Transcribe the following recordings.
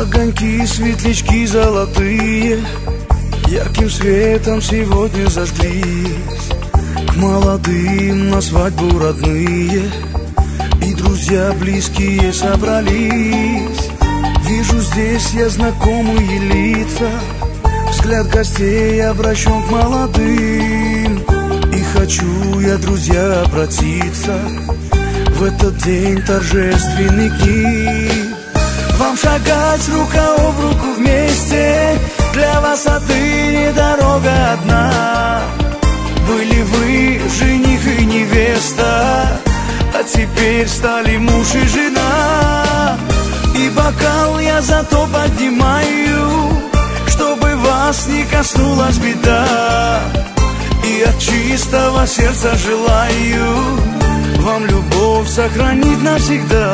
Огоньки, светлячки золотые ярким светом сегодня зажглись. К молодым на свадьбу родные и друзья близкие собрались. Вижу здесь я знакомые лица, взгляд гостей обращен к молодым. И хочу я, друзья, обратиться в этот день торжественный к ним. Вам шагать рука об руку вместе, для вас отныне дорога одна. Были вы жених и невеста, а теперь стали муж и жена. И бокал я зато поднимаю, чтобы вас не коснулась беда. И от чистого сердца желаю вам любовь сохранить навсегда.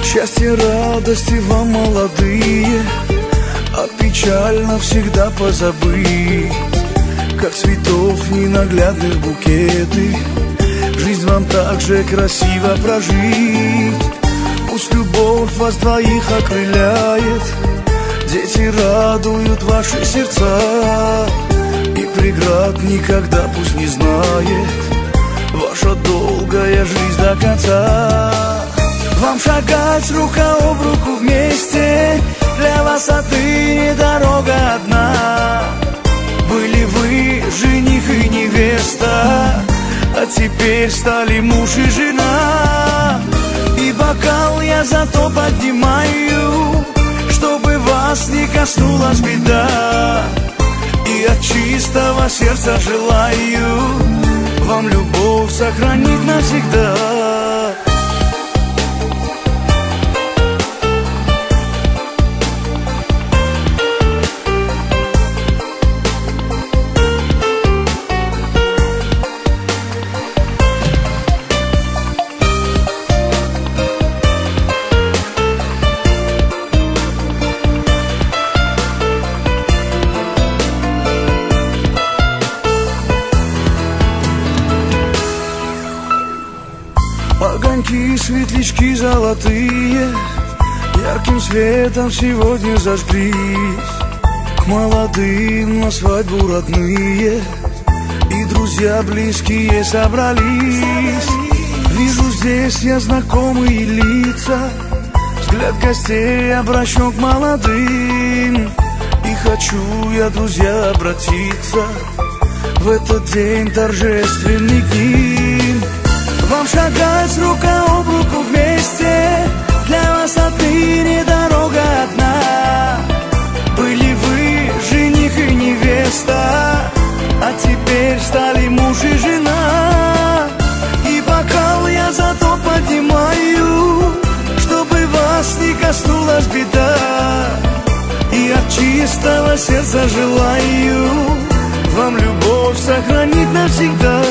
Счастье, радости вам, молодые, а печаль навсегда позабыть. Как цветов ненаглядных букеты, жизнь вам так же красиво прожить. Пусть любовь вас двоих окрыляет, дети радуют ваши сердца. И преград никогда пусть не знает ваша долгая жизнь до конца. Вам шагать рука об руку вместе, для вас отныне дорога одна. Были вы жених и невеста, а теперь стали муж и жена. И бокал я зато поднимаю, чтобы вас не коснулась беда. И от чистого сердца желаю вам любовь сохранить навсегда. Огоньки, светлячки золотые ярким светом сегодня зажглись. К молодым на свадьбу родные и друзья близкие собрались. Вижу здесь я знакомые лица, взгляд гостей обращен к молодым. И хочу я, друзья, обратиться в этот день торжественный к ним. Вам шагать рука об руку вместе, для вас отныне дорога одна. Были вы жених и невеста, а теперь стали муж и жена. И бокал я зато поднимаю, чтобы вас не коснулась беда. И от чистого сердца желаю вам любовь сохранить навсегда.